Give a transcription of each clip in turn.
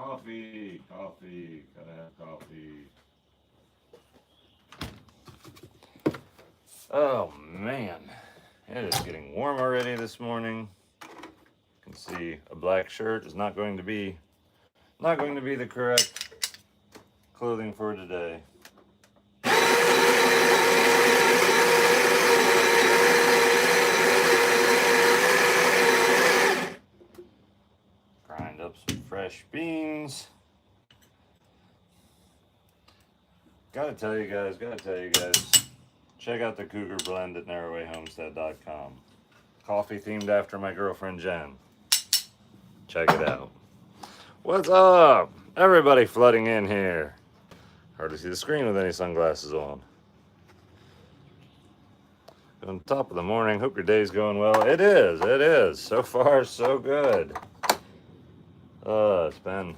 Coffee, coffee, gotta have coffee. Oh man, it is getting warm already this morning. You can see a black shirt is not going to be the correct clothing for today. Grind up some fresh beans. Gotta tell you guys, check out the Cougar Blend at narrowwayhomestead.com. Coffee themed after my girlfriend Jen. Check it out. What's up? Everybody flooding in here. Hard to see the screen with any sunglasses on. On top of the morning, hope your day's going well. It is. So far, so good. It's been...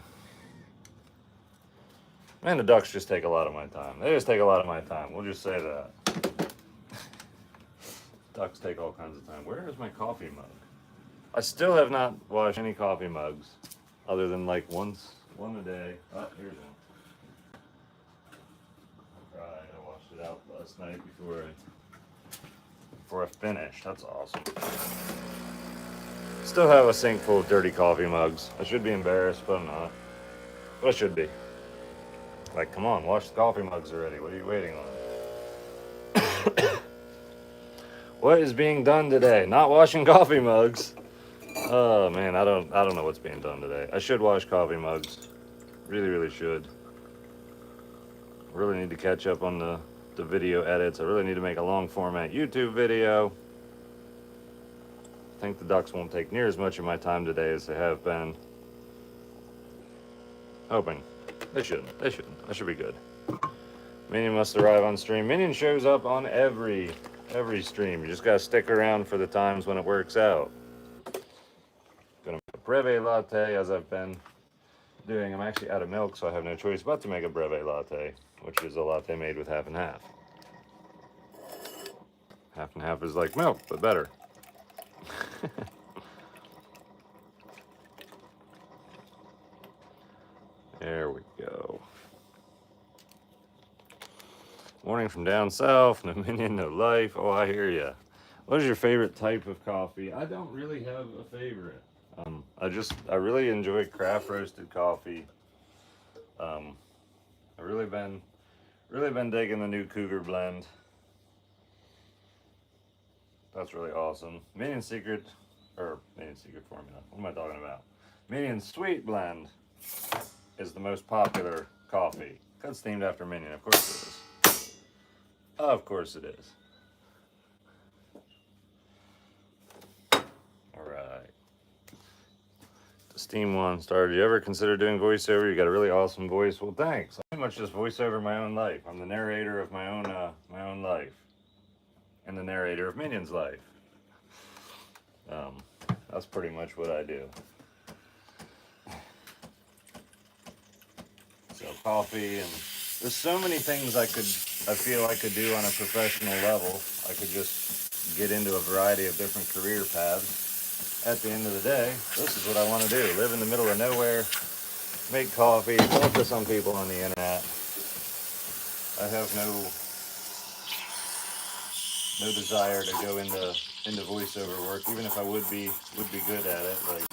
Man, the ducks just take a lot of my time. They just take a lot of my time. We'll just say that. Ducks take all kinds of time. Where is my coffee mug? I still have not washed any coffee mugs other than like one a day. Oh, here's one. Right, I washed it out last night before I finished. That's awesome. Still have a sink full of dirty coffee mugs. I should be embarrassed, but I'm not. But I should be. Like, come on, wash the coffee mugs already. What are you waiting on? What is being done today? Not washing coffee mugs. Oh man, I don't know what's being done today. I should wash coffee mugs. Really should. I really need to catch up on the video edits. I really need to make a long format YouTube video. I think the ducks won't take near as much of my time today as they have been. Hoping. They shouldn't. I should be good. Minion must arrive on stream. Minion shows up on every stream. You just gotta stick around for the times when it works out. Gonna make a breve latte as I've been doing. I'm actually out of milk, so I have no choice but to make a breve latte, which is a latte made with half and half. Half and half is like milk, but better. There we go. Morning from down south, no minion, no life. Oh, I hear ya. What is your favorite type of coffee? I don't really have a favorite. I really enjoy craft roasted coffee. I've really been digging the new Cougar Blend. That's really awesome. Minion Secret Formula. What am I talking about? Minion Sweet Blend is the most popular coffee. It's themed after Minion. Of course it is. Of course it is. Alright. The Steam one started. You ever consider doing voiceover? You got a really awesome voice. Well, thanks. I pretty much just voice over my own life. I'm the narrator of my own life. And the narrator of Minion's life. That's pretty much what I do. So coffee, and there's so many things I feel I could do on a professional level. I could just get into a variety of different career paths. At the end of the day, this is what I want to do. Live in the middle of nowhere, make coffee, talk to some people on the internet. I have no desire to go into voiceover work, even if I would be good at it. Like,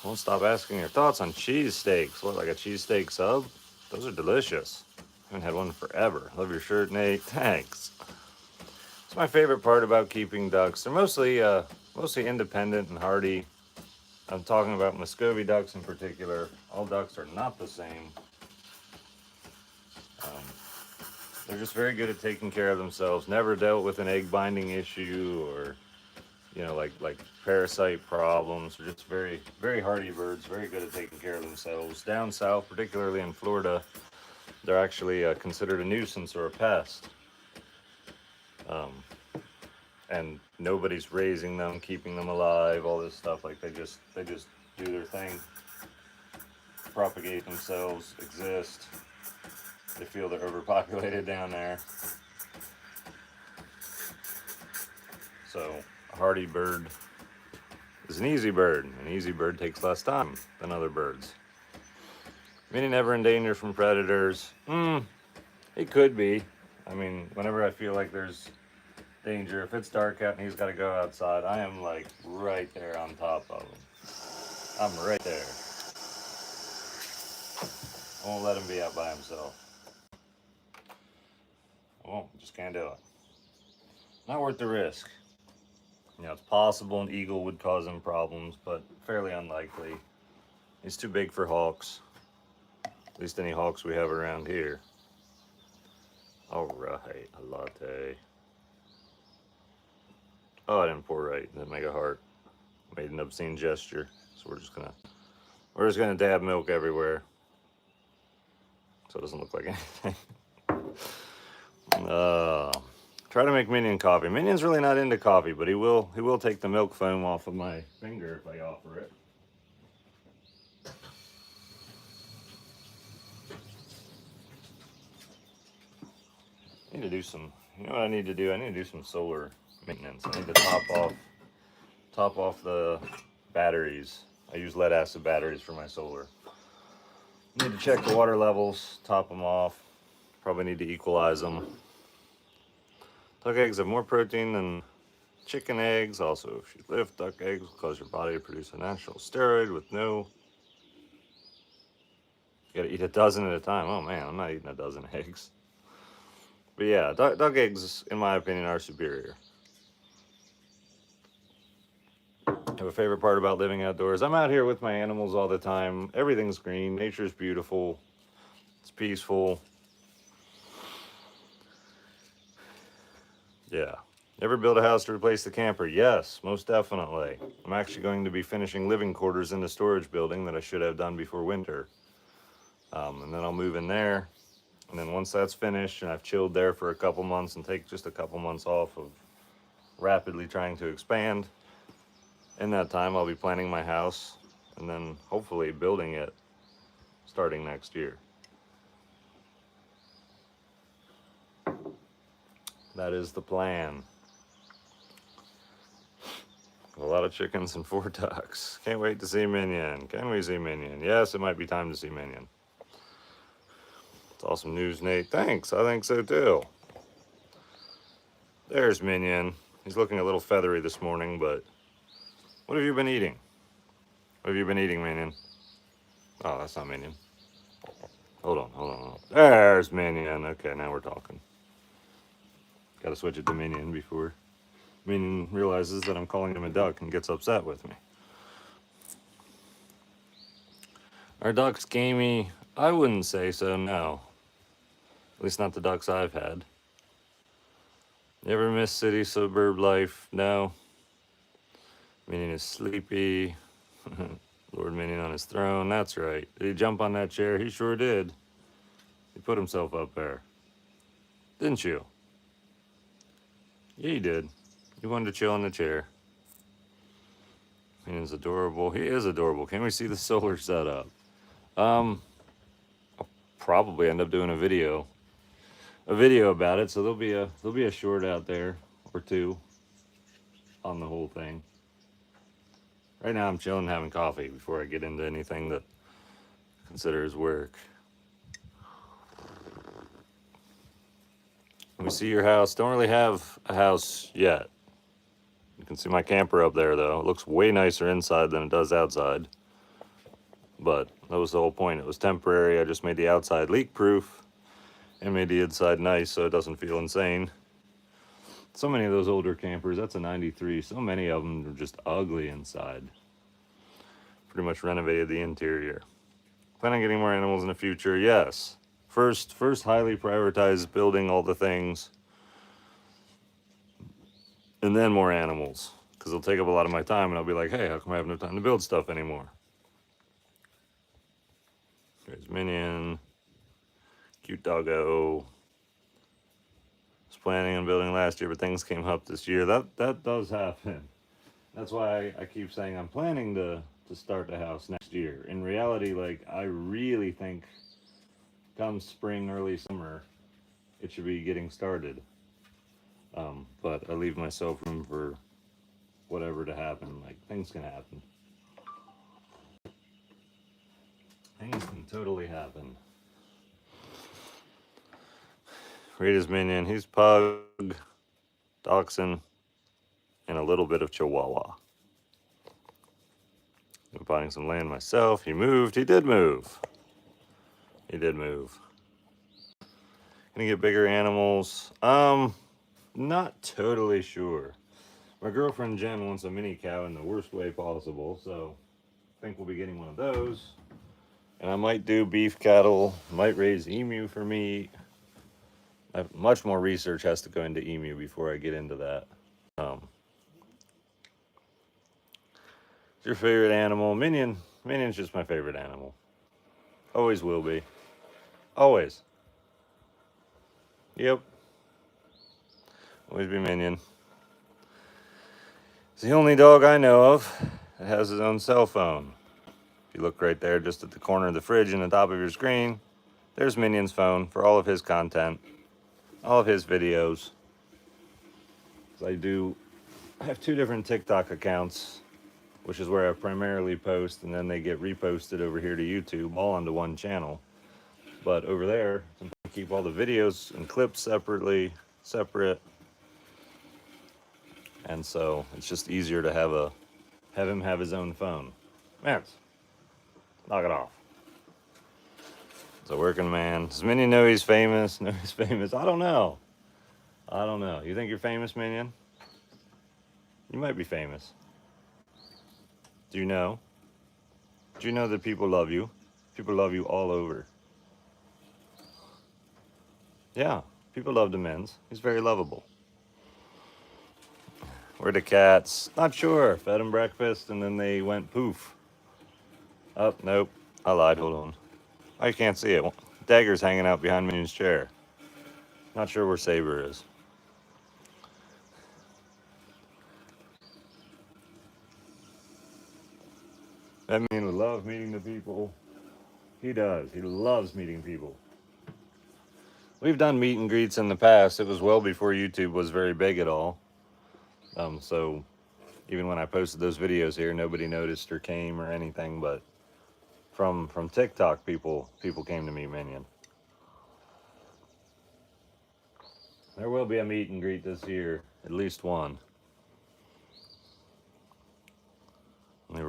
won't stop asking your thoughts on cheesesteaks. What, like a cheesesteak sub? Those are delicious. I haven't had one forever. Love your shirt, Nate. Thanks. It's my favorite part about keeping ducks. They're mostly independent and hardy. I'm talking about Muscovy ducks in particular. All ducks are not the same. They're just very good at taking care of themselves. Never dealt with an egg binding issue or, like parasite problems. They're just very, very hardy birds, very good at taking care of themselves. Down south, particularly in Florida, they're actually considered a nuisance or a pest. And nobody's raising them, keeping them alive, all this stuff. Like they just do their thing, propagate themselves, exist. They feel they're overpopulated down there. So a hardy bird is an easy bird. An easy bird takes less time than other birds. Minion never in danger from predators. It could be. I mean, whenever I feel like there's danger, if it's dark out and he's got to go outside, I am like right there on top of him. I'm right there. I won't let him be out by himself. I won't. Just can't do it. Not worth the risk. You know, it's possible an eagle would cause him problems, but fairly unlikely. He's too big for hawks. At least any hawks we have around here. Alright, a latte. Oh, I didn't pour right. Didn't make a heart. Made an obscene gesture. So we're just gonna dab milk everywhere. So it doesn't look like anything. Try to make Minion coffee. Minion's really not into coffee, but he will take the milk foam off of my finger if I offer it. I need to do some, you know what I need to do? I need to do some solar maintenance. I need to top off the batteries. I use lead acid batteries for my solar. I need to check the water levels, top them off. Probably need to equalize them. Duck eggs have more protein than chicken eggs. Also, if you lift, duck eggs will cause your body to produce a natural steroid with no... You gotta eat a dozen at a time. Oh man, I'm not eating a dozen eggs. But yeah, duck eggs, in my opinion, are superior. I have a favorite part about living outdoors. I'm out here with my animals all the time. Everything's green. Nature's beautiful. It's peaceful. Yeah. Ever build a house to replace the camper? Yes, most definitely. I'm actually going to be finishing living quarters in the storage building that I should have done before winter. And then I'll move in there. And then once that's finished and I've chilled there for a couple months and take just a couple months off of rapidly trying to expand, in that time I'll be planning my house and then hopefully building it starting next year. That is the plan. A lot of chickens and 4 ducks. Can't wait to see Minion. Can we see Minion? Yes, it might be time to see Minion. It's awesome news, Nate. Thanks. I think so too. There's Minion. He's looking a little feathery this morning, but what have you been eating? What have you been eating, Minion? Oh, that's not Minion. Hold on. There's Minion. Okay, now we're talking. Gotta switch it to Minion before Minion realizes that I'm calling him a duck and gets upset with me. Are ducks gamey? I wouldn't say so, no. At least not the ducks I've had. You ever miss city suburb life? No. Minion is sleepy. Lord Minion on his throne. That's right. Did he jump on that chair? He sure did. He put himself up there. Didn't you? Yeah, he did. He wanted to chill in the chair. Minion's adorable. He is adorable. Can we see the solar setup? I'll probably end up doing a video about it. So there'll be a short out there or two on the whole thing. Right now I'm chilling, having coffee before I get into anything that I consider as work. We see your house. Don't really have a house yet. You can see my camper up there though. It looks way nicer inside than it does outside. But that was the whole point. It was temporary. I just made the outside leak proof and made the inside nice so it doesn't feel insane. So many of those older campers, that's a 93, so many of them are just ugly inside. Pretty much renovated the interior. Plan on getting more animals in the future? Yes. First highly prioritize building all the things, and then more animals, because it'll take up a lot of my time, and I'll be like, hey, how come I have no time to build stuff anymore? There's Minion. Cute doggo. Was planning on building last year, but things came up this year. That does happen. That's why I keep saying I'm planning to start the house next year. In reality, like, I really think come spring, early summer, it should be getting started. But I leave myself room for whatever to happen. Like, things can happen. Things can totally happen. Rita's minion. He's pug, dachshund, and a little bit of chihuahua. I'm buying some land myself. He moved. He did move. He did move. Gonna get bigger animals. Not totally sure. My girlfriend Jen wants a mini cow in the worst way possible, so I think we'll be getting one of those. And I might do beef cattle, might raise emu for meat. Much more research has to go into emu before I get into that. What's your favorite animal? Minion. Minion's just my favorite animal. Always will be. Always. Yep. Always be Minion. It's the only dog I know of that has his own cell phone. If you look right there, just at the corner of the fridge in the top of your screen, there's Minion's phone for all of his content, all of his videos. I have 2 different TikTok accounts, which is where I primarily post, and then they get reposted over here to YouTube, all onto one channel. But over there, I keep all the videos and clips separate. And so it's just easier to have him have his own phone. Mance, knock it off. It's a working man. Does Minion know he's famous? Know he's famous? I don't know. You think you're famous, Minion? You might be famous. Do you know? Do you know that people love you? People love you all over. Yeah, people love Demens. He's very lovable. Where the cats? Not sure. Fed them breakfast and then they went poof. Oh, nope. I lied. Hold on. Oh, you can't see it. Dagger's hanging out behind Minion's chair. Not sure where Saber is. That Minion would love meeting the people. He does. He loves meeting people. We've done meet and greets in the past. It was well before YouTube was very big at all. So even when I posted those videos here, nobody noticed or came or anything. But from TikTok, people came to meet Minion. There will be a meet and greet this year, at least one. Only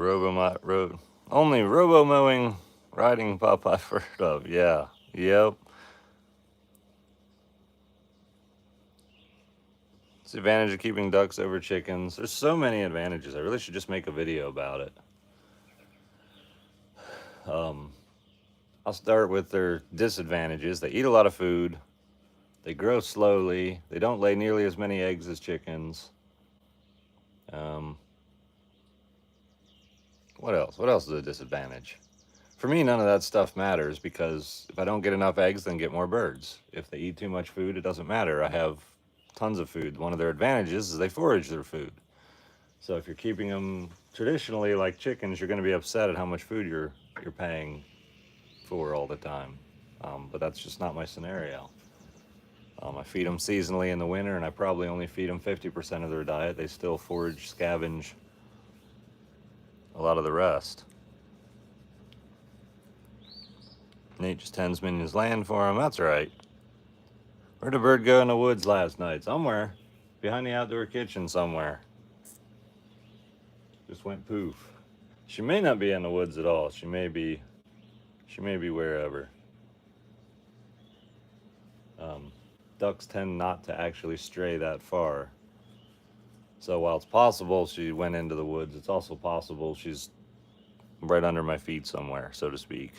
robo mowing riding pup I've heard of. Yeah. Yep. It's the advantage of keeping ducks over chickens. There's so many advantages. I really should just make a video about it. I'll start with their disadvantages. They eat a lot of food. They grow slowly. They don't lay nearly as many eggs as chickens. What else? What else is a disadvantage? For me, none of that stuff matters because if I don't get enough eggs, then get more birds. If they eat too much food, it doesn't matter. I have tons of food. One of their advantages is they forage their food. So if you're keeping them traditionally like chickens, you're going to be upset at how much food you're paying for all the time. But that's just not my scenario. I feed them seasonally in the winter, and I probably only feed them 50% of their diet. They still forage, scavenge a lot of the rest. Nate just tends Minion's land for him. That's right. Where'd the bird go in the woods last night? Somewhere. Behind the outdoor kitchen somewhere. Just went poof. She may not be in the woods at all. She may be wherever. Ducks tend not to actually stray that far. So while it's possible she went into the woods, it's also possible she's right under my feet somewhere, so to speak.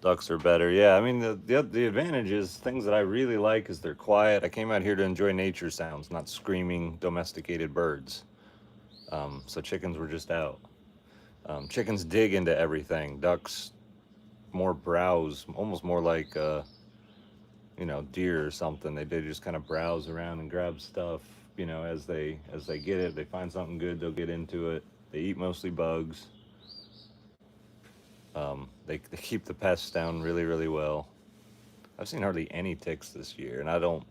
Ducks are better. Yeah, I mean, the advantage is things that I really like is they're quiet. I came out here to enjoy nature sounds, not screaming domesticated birds. So chickens were just out. Chickens dig into everything. Ducks more browse, almost more like deer or something. They just kind of browse around and grab stuff, as they get it. They find something good, they'll get into it. They eat mostly bugs. They keep the pests down really, really well. I've seen hardly any ticks this year, and I don't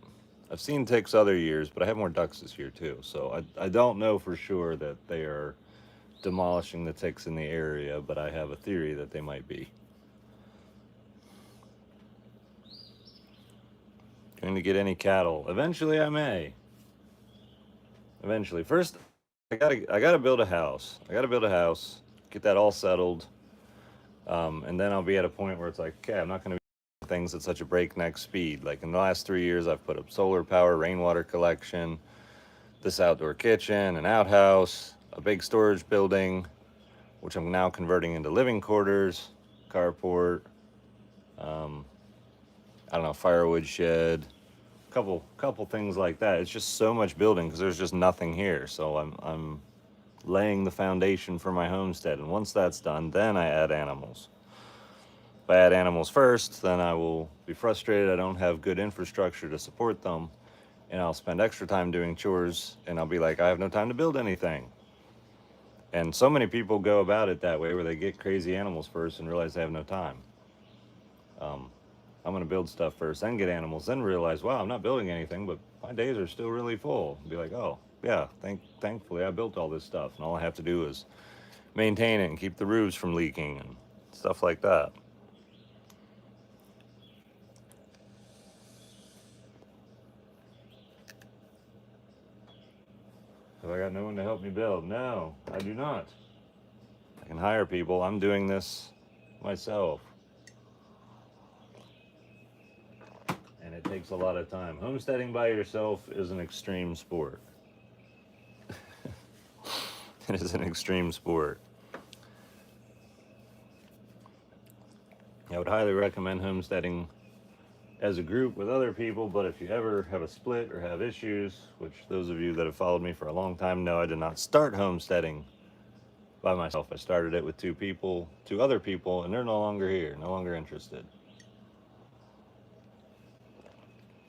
I've seen ticks other years, but I have more ducks this year too. So I don't know for sure that they are demolishing the ticks in the area, but I have a theory that they might be. Going to get any cattle? Eventually, I may. Eventually, first, I gotta build a house. I gotta build a house, get that all settled, and then I'll be at a point where it's like, okay, I'm not going to be doing things at such a breakneck speed. Like in the last 3 years, I've put up solar power, rainwater collection, this outdoor kitchen, an outhouse, a big storage building, which I'm now converting into living quarters, carport, um, I don't know, firewood shed, couple things like that. It's just so much building because there's just nothing here. So I'm laying the foundation for my homestead, and once that's done, then I add animals. If I add animals first, then I will be frustrated I don't have good infrastructure to support them, and I'll spend extra time doing chores, and I'll be like, I have no time to build anything. And so many people go about it that way, where they get crazy animals first and realize they have no time. I'm going to build stuff first, then get animals, then realize, wow, I'm not building anything, but my days are still really full. Be like, oh, yeah, thankfully I built all this stuff, and all I have to do is maintain it and keep the roofs from leaking and stuff like that. Have I got no one to help me build? No, I do not. I can hire people. I'm doing this myself. And it takes a lot of time. Homesteading by yourself is an extreme sport. It is an extreme sport. I would highly recommend homesteading as a group with other people, but if you ever have a split or have issues, which those of you that have followed me for a long time know, I did not start homesteading by myself. I started it with two other people, and they're no longer here, no longer interested.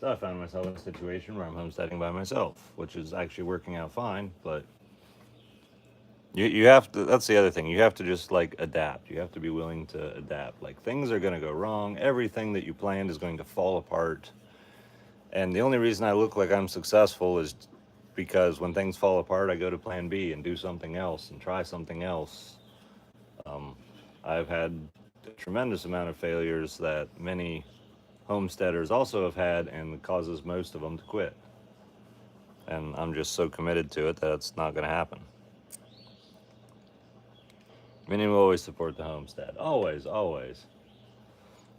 So I found myself in a situation where I'm homesteading by myself, which is actually working out fine, but you have to, that's the other thing, you have to just like adapt. You have to be willing to adapt. Like things are going to go wrong. Everything that you planned is going to fall apart. And the only reason I look like I'm successful is because when things fall apart, I go to plan B and do something else and try something else. I've had a tremendous amount of failures that many homesteaders also have had, and it causes most of them to quit. And I'm just so committed to it that it's not going to happen. Many will always support the homestead. Always, always.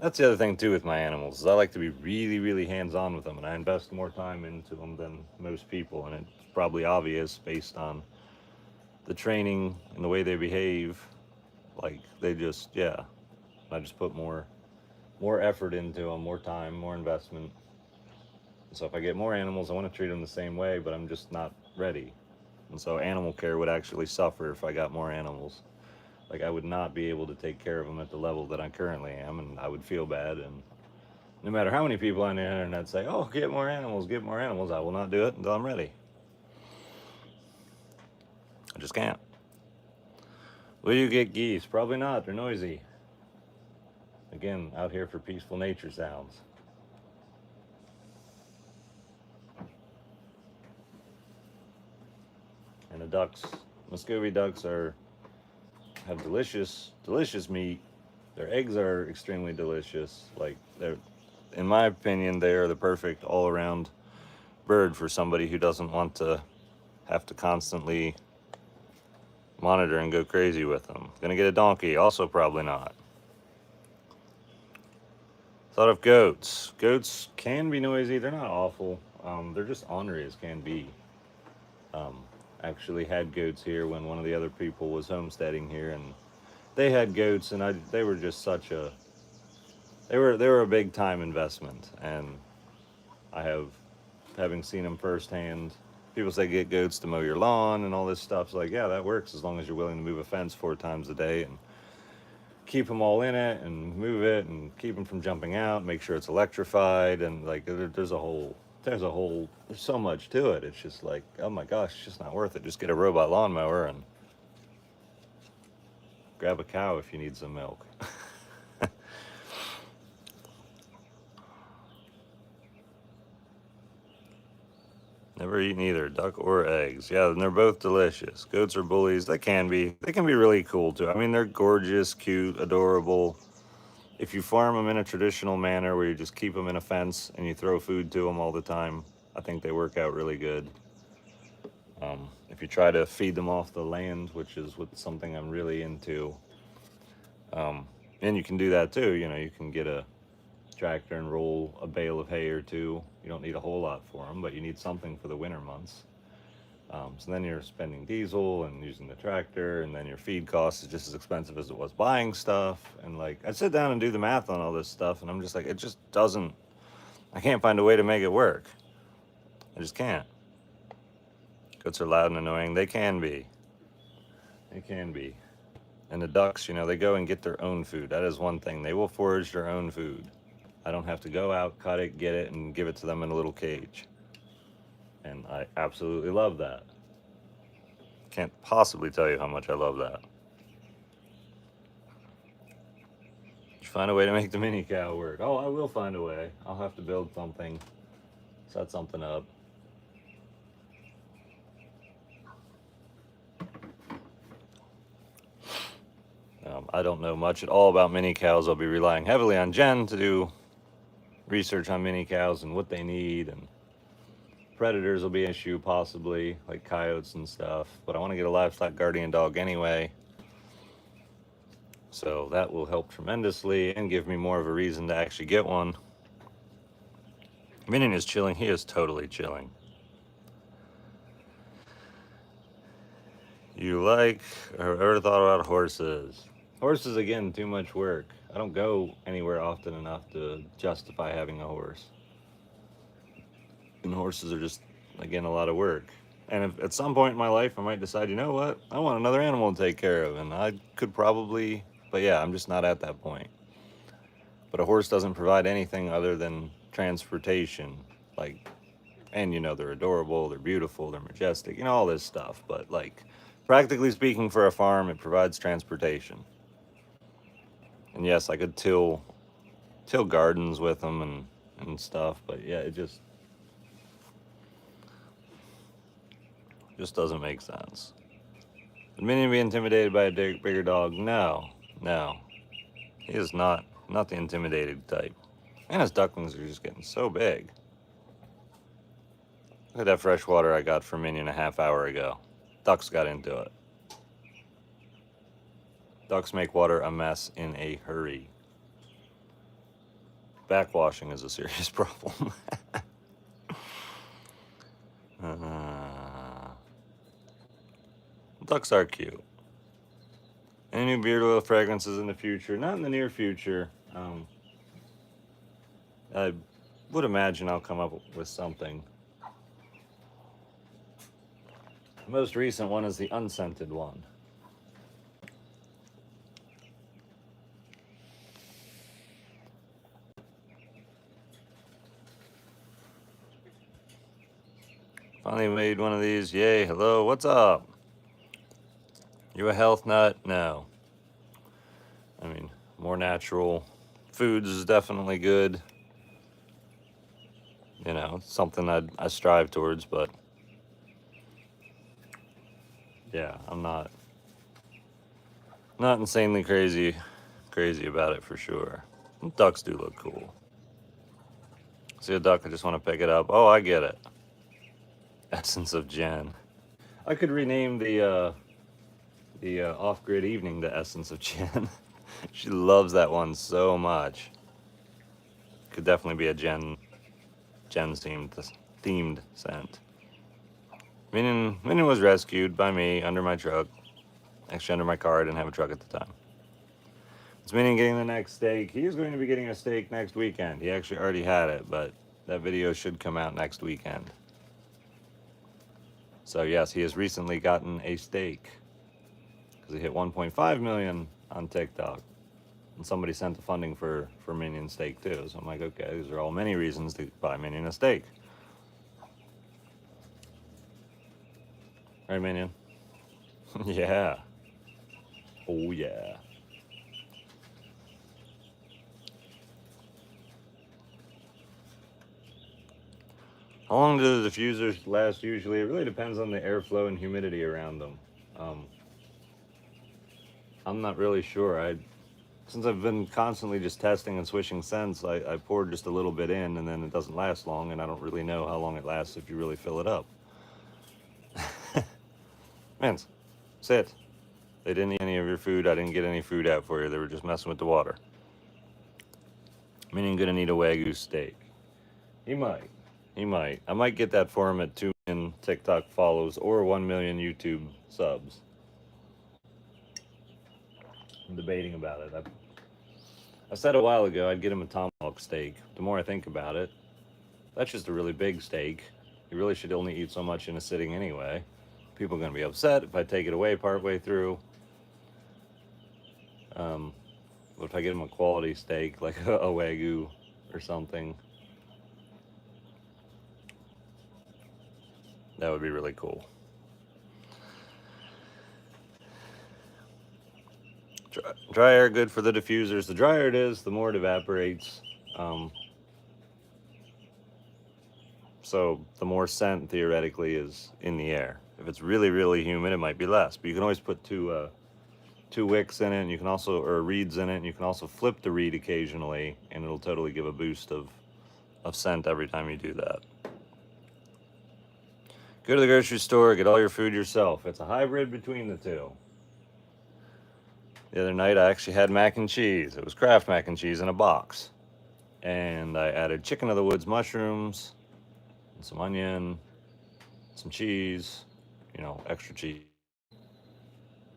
That's the other thing too with my animals, is I like to be really, really hands-on with them, and I invest more time into them than most people, and it's probably obvious based on the training and the way they behave. Like they just, yeah, I just put more effort into them, more time, more investment. So if I get more animals, I want to treat them the same way, but I'm just not ready. And so animal care would actually suffer if I got more animals. Like I would not be able to take care of them at the level that I currently am, and I would feel bad. And no matter how many people on the internet say, oh, get more animals, I will not do it until I'm ready. I just can't. Will you get geese? Probably not. They're noisy. Again, out here for peaceful nature sounds. And the ducks, Muscovy ducks have delicious meat. Their eggs are extremely delicious. Like they're, in my opinion, they are the perfect all-around bird for somebody who doesn't want to have to constantly monitor and go crazy with them. Gonna get a donkey? Also probably not. Thought of goats. Goats can be noisy. They're not awful. They're just ornery as can be. Actually had goats here when one of the other people was homesteading here, and they had goats, and they were just such a, they were a big time investment. And having seen them firsthand, people say get goats to mow your lawn and all this stuff. So like, yeah, that works as long as you're willing to move a fence 4 times a day and keep them all in it and move it and keep them from jumping out, make sure it's electrified, and like there's so much to it. It's just like, oh my gosh, it's just not worth it. Just get a robot lawnmower and grab a cow if you need some milk. Never eaten either, duck or eggs. Yeah, and they're both delicious. Goats are bullies. They can be. They can be really cool too. I mean, they're gorgeous, cute, adorable. If you farm them in a traditional manner where you just keep them in a fence and you throw food to them all the time, I think they work out really good. If you try to feed them off the land, which is something I'm really into, and you can do that too. You know, you can get a tractor and roll a bale of hay or two. You don't need a whole lot for them, but you need something for the winter months. So then you're spending diesel and using the tractor, and then your feed cost is just as expensive as it was buying stuff. And like, I sit down and do the math on all this stuff, and I'm just like, it just doesn't, I can't find a way to make it work. I just can't. Goats are loud and annoying. They can be. They can be. And the ducks, you know, they go and get their own food. That is one thing. They will forage their own food. I don't have to go out, cut it, get it, and give it to them in a little cage. And I absolutely love that. Can't possibly tell you how much I love that. Just find a way to make the mini cow work. Oh, I will find a way. I'll have to build something, set something up. I don't know much at all about mini cows. I'll be relying heavily on Jen to do research on mini cows and what they need, and predators will be an issue possibly, like coyotes and stuff. But I want to get a livestock guardian dog anyway, so that will help tremendously and give me more of a reason to actually get one. Minion is chilling. He is totally chilling. You like or ever thought about horses? Horses, again, too much work. I don't go anywhere often enough to justify having a horse. And horses are just, again, a lot of work. And if at some point in my life I might decide, you know what, I want another animal to take care of, and I could probably, but yeah, I'm just not at that point. But a horse doesn't provide anything other than transportation. Like, and you know, they're adorable, they're beautiful, they're majestic, you know, all this stuff. But like, practically speaking, for a farm, it provides transportation. And yes, I could till gardens with them and stuff, but yeah, it just doesn't make sense. Would Minion be intimidated by a bigger dog? No, no. He is not the intimidated type. And his ducklings are just getting so big. Look at that fresh water I got from Minion a half hour ago. Ducks got into it. Ducks make water a mess in a hurry. Backwashing is a serious problem. Ducks are cute. Any new beard oil fragrances in the future? Not in the near future. I would imagine I'll come up with something. The most recent one is the unscented one. Finally made one of these. Yay, hello, what's up? You a health nut? No. I mean, more natural foods is definitely good. You know, it's something I strive towards, but yeah, I'm not insanely crazy about it for sure. Ducks do look cool. See a duck, I just want to pick it up. Oh, I get it. Essence of Jen. I could rename the off-grid evening to Essence of Jen. She loves that one so much. Could definitely be a Jen themed scent. Minion was rescued by me under my truck. Actually, under my car. I didn't have a truck at the time. It's Minion getting the next steak. He is going to be getting a steak next weekend. He actually already had it, but that video should come out next weekend. So yes, he has recently gotten a steak because he hit 1.5 million on TikTok. And somebody sent the funding for Minion steak too. So I'm like, okay, these are all many reasons to buy Minion a steak. Right, Minion? Yeah. Oh, yeah. How long do the diffusers last usually? It really depends on the airflow and humidity around them. Um, I'm not really sure. Since I've been constantly just testing and switching scents, I poured just a little bit in, and then it doesn't last long, and I don't really know how long it lasts if you really fill it up. Mans, sit. They didn't eat any of your food. I didn't get any food out for you. They were just messing with the water. Minion gonna need a Wagyu steak. He might. He might. I might get that for him at 2 million TikTok follows or 1 million YouTube subs. I'm debating about it. I said a while ago I'd get him a tomahawk steak. The more I think about it, that's just a really big steak. You really should only eat so much in a sitting anyway. People are going to be upset if I take it away partway through. But if I get him a quality steak, like a Wagyu or something, that would be really cool. Dry air good for the diffusers. The drier it is, the more it evaporates. So the more scent theoretically is in the air. If it's really, really humid, it might be less. But you can always put two wicks in it, and you can also, or reeds in it, and you can also flip the reed occasionally, and it'll totally give a boost of scent every time you do that. Go to the grocery store, get all your food yourself. It's a hybrid between the two. The other night I actually had mac and cheese. It was Kraft mac and cheese in a box. And I added chicken of the woods mushrooms, and some onion, some cheese, extra cheese,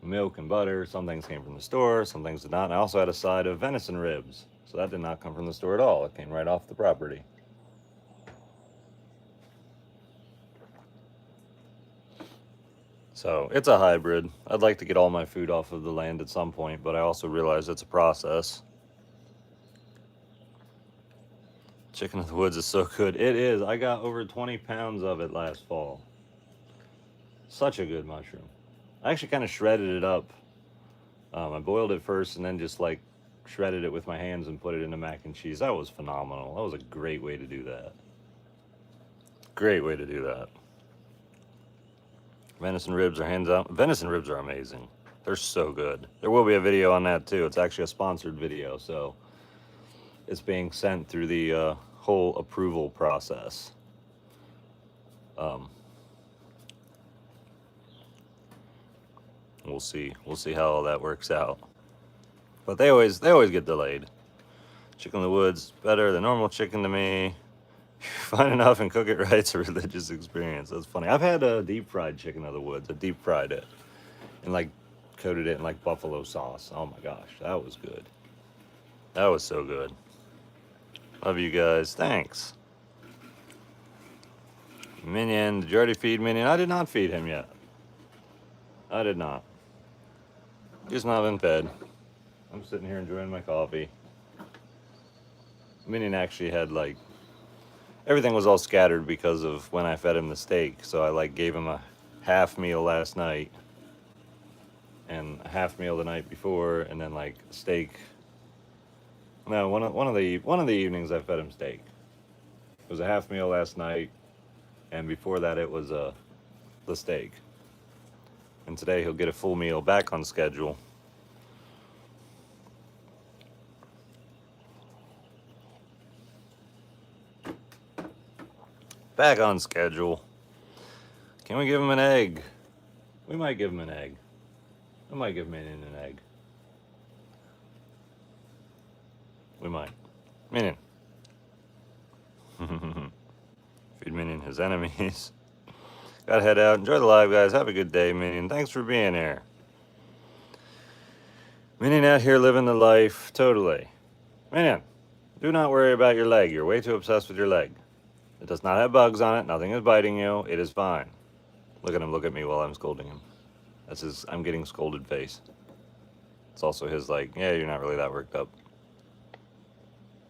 milk and butter. Some things came from the store, some things did not. And I also had a side of venison ribs. So that did not come from the store at all. It came right off the property. So it's a hybrid. I'd like to get all my food off of the land at some point, but I also realize it's a process. Chicken of the woods is so good. It is. I got over 20 pounds of it last fall. Such a good mushroom. I actually kind of shredded it up. I boiled it first and then just like shredded it with my hands and put it into mac and cheese. That was phenomenal. That was a great way to do that. Great way to do that. Venison ribs are hands out. Venison ribs are amazing. They're so good. There will be a video on that too. It's actually a sponsored video, so it's being sent through the whole approval process. We'll see. We'll see how all that works out. But they always get delayed. Chicken in the woods better than normal chicken to me. Find enough and cook it right. It's a religious experience. That's funny. I've had a deep fried chicken of the woods. I deep fried it and like coated it in like buffalo sauce. Oh my gosh, that was good. That was so good. Love you guys. Thanks. Minion, did you already feed Minion? I did not feed him yet. I did not. He's not been fed. I'm sitting here enjoying my coffee. Minion actually had like, everything was all scattered because of when I fed him the steak. So I like gave him a half meal last night and a half meal the night before, and then like steak. No, one of the evenings I fed him steak. It was a half meal last night, and before that it was the steak. And today he'll get a full meal, back on schedule. Back on schedule. Can we give him an egg? We might give him an egg. I might give Minion an egg. We might. Minion. Feed Minion his enemies. Gotta head out. Enjoy the live, guys. Have a good day, Minion. Thanks for being here. Minion out here living the life. Totally. Minion, do not worry about your leg. You're way too obsessed with your leg. It does not have bugs on it. Nothing is biting you. It is fine. Look at him. Look at me while I'm scolding him. That's his I'm getting scolded face. It's also his like, yeah, you're not really that worked up.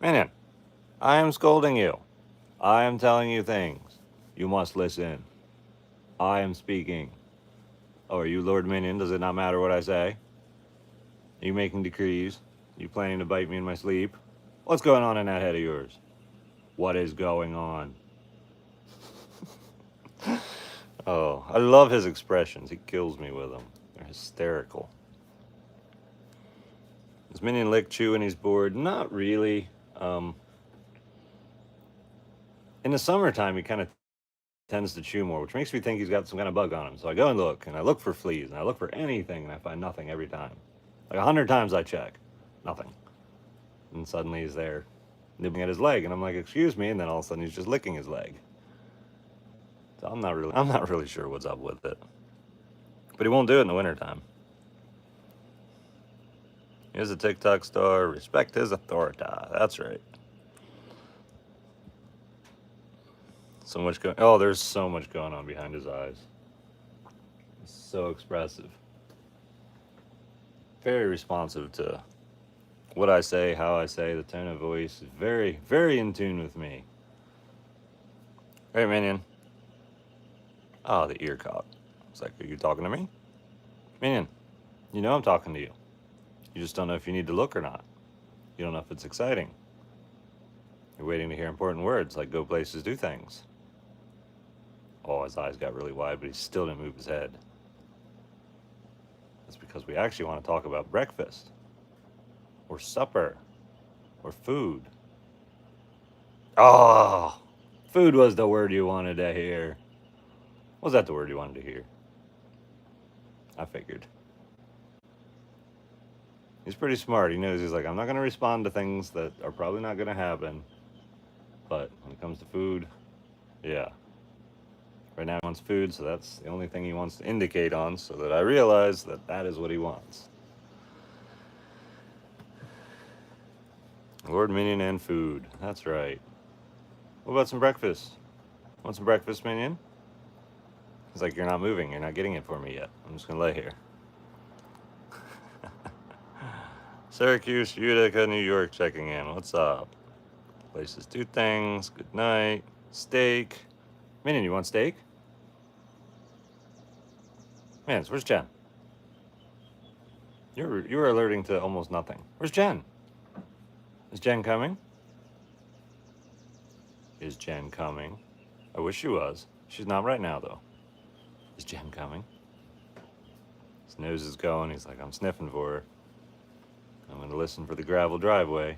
Minion, I am scolding you. I am telling you things. You must listen. I am speaking. Oh, are you Lord Minion? Does it not matter what I say? Are you making decrees? Are you planning to bite me in my sleep? What's going on in that head of yours? What is going on? Oh, I love his expressions. He kills me with them. They're hysterical. Does Minion lick chew when he's bored? Not really. In the summertime, he kind of tends to chew more, which makes me think he's got some kind of bug on him. So I go and I look for fleas, and I look for anything, and I find nothing every time. Like 100 times I check, nothing. And suddenly he's there, nibbling at his leg, and I'm like, "Excuse me," and then all of a sudden he's just licking his leg. So I'm not really sure what's up with it. But he won't do it in the wintertime. Here's a TikTok star. Respect his authority. That's right. So much going. Oh, there's so much going on behind his eyes. It's so expressive. Very responsive to what I say, how I say, the tone of voice. Is very, very in tune with me. Hey, Minion. Oh, the ear cock. It's like, are you talking to me? Minion, you know I'm talking to you. You just don't know if you need to look or not. You don't know if it's exciting. You're waiting to hear important words like go places, do things. Oh, his eyes got really wide, but he still didn't move his head. That's because we actually want to talk about breakfast, or supper, or food. Oh, food was the word you wanted to hear. Was that the word you wanted to hear? I figured. He's pretty smart. He knows, he's like, I'm not going to respond to things that are probably not going to happen. But when it comes to food, yeah. Right now he wants food, so that's the only thing he wants to indicate on, so that I realize that that is what he wants. Lord Minion and food. That's right. What about some breakfast? Want some breakfast, Minion? He's like, you're not moving. You're not getting it for me yet. I'm just going to lay here. Syracuse, Utica, New York checking in. What's up? Places do things. Good night. Steak. Minion, you want steak? Man, where's Jen? You're alerting to almost nothing. Where's Jen? Is Jen coming? Is Jen coming? I wish she was. She's not right now, though. Is Jen coming? His nose is going. He's like, I'm sniffing for her. I'm going to listen for the gravel driveway.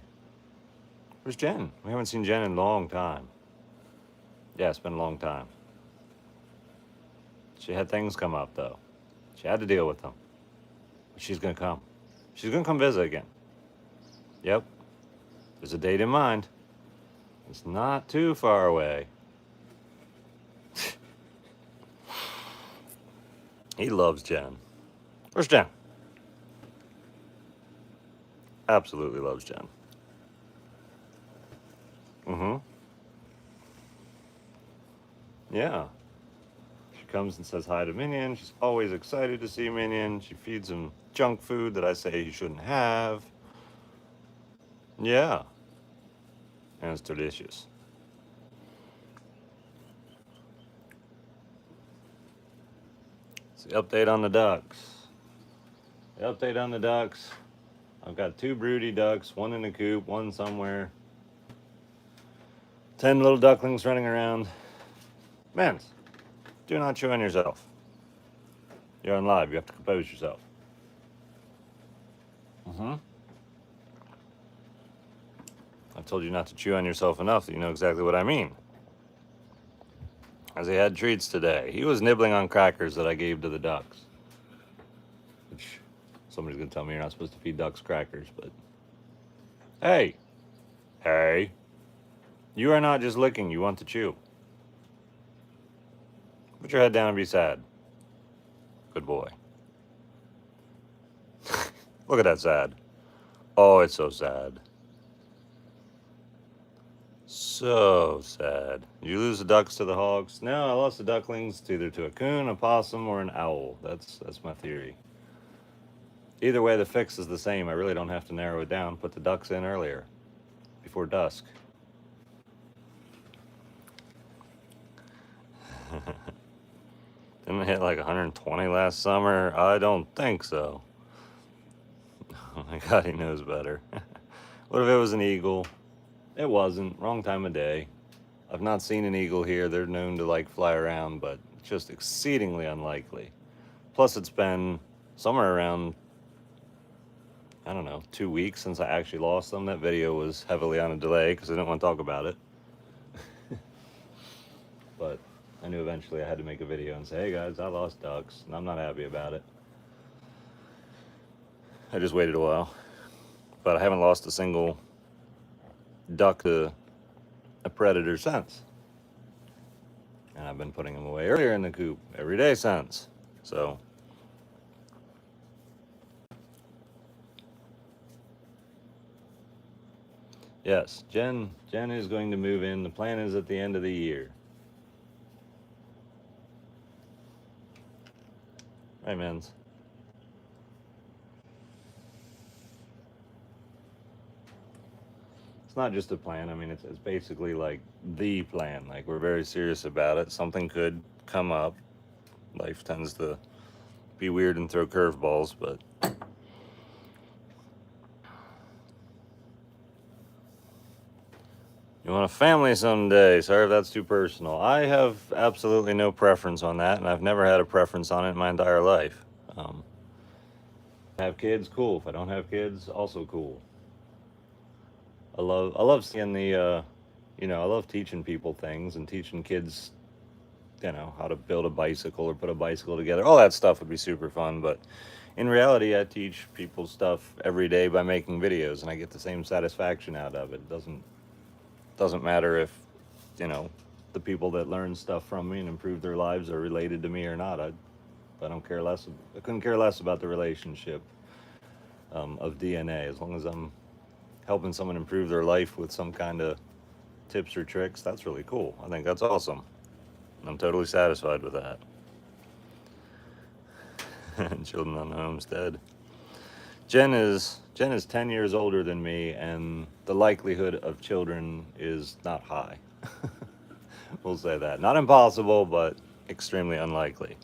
Where's Jen? We haven't seen Jen in a long time. Yeah, it's been a long time. She had things come up, though. She had to deal with them. But she's going to come. She's going to come visit again. Yep. There's a date in mind. It's not too far away. He loves Jen. Where's Jen? Absolutely loves Jen. Yeah. She comes and says hi to Minion. She's always excited to see Minion. She feeds him junk food that I say he shouldn't have. Yeah. And it's delicious. It's the update on the ducks. The update on the ducks. I've got 2 broody ducks, 1 in a coop, 1 somewhere. 10 little ducklings running around. Man, do not chew on yourself. You're on live. You have to compose yourself. I've told you not to chew on yourself enough that you know exactly what I mean. As he had treats today. He was nibbling on crackers that I gave to the ducks. Which, somebody's going to tell me you're not supposed to feed ducks crackers, but... Hey! Hey! You are not just licking, you want to chew. Put your head down and be sad. Good boy. Look at that sad. Oh, it's so sad. So sad. Did you lose the ducks to the hogs? No, I lost the ducklings to either to a coon, a possum, or an owl. That's my theory. Either way, the fix is the same. I really don't have to narrow it down. Put the ducks in earlier, before dusk. Didn't it hit like 120 last summer? I don't think so. Oh my God, he knows better. What if it was an eagle? It wasn't. Wrong time of day. I've not seen an eagle here. They're known to like fly around, but just exceedingly unlikely. Plus, it's been somewhere around, I don't know, 2 weeks since I actually lost them. That video was heavily on a delay because I didn't want to talk about it. But I knew eventually I had to make a video and say, hey guys, I lost ducks, and I'm not happy about it. I just waited a while. But I haven't lost a single duck to a predator since. And I've been putting them away earlier in the coop every day since. So, yes, Jen is going to move in. The plan is at the end of the year. Right, Mens? It's not just a plan. I mean, it's basically like the plan. Like, we're very serious about it. Something could come up. Life tends to be weird and throw curveballs, but you want a family someday. Sorry if that's too personal. I have absolutely no preference on that, and I've never had a preference on it in my entire life. If I have kids, cool. If I don't have kids, also cool. I love seeing the, I love teaching people things and teaching kids, how to build a bicycle or put a bicycle together. All that stuff would be super fun, but in reality, I teach people stuff every day by making videos, and I get the same satisfaction out of it. It doesn't matter if, the people that learn stuff from me and improve their lives are related to me or not. I don't care less. I couldn't care less about the relationship of DNA. As long as I'm helping someone improve their life with some kind of tips or tricks, that's really cool. I think that's awesome. I'm totally satisfied with that. Children on the homestead. Jen is 10 years older than me, and the likelihood of children is not high. We'll say that. Not impossible, but extremely unlikely.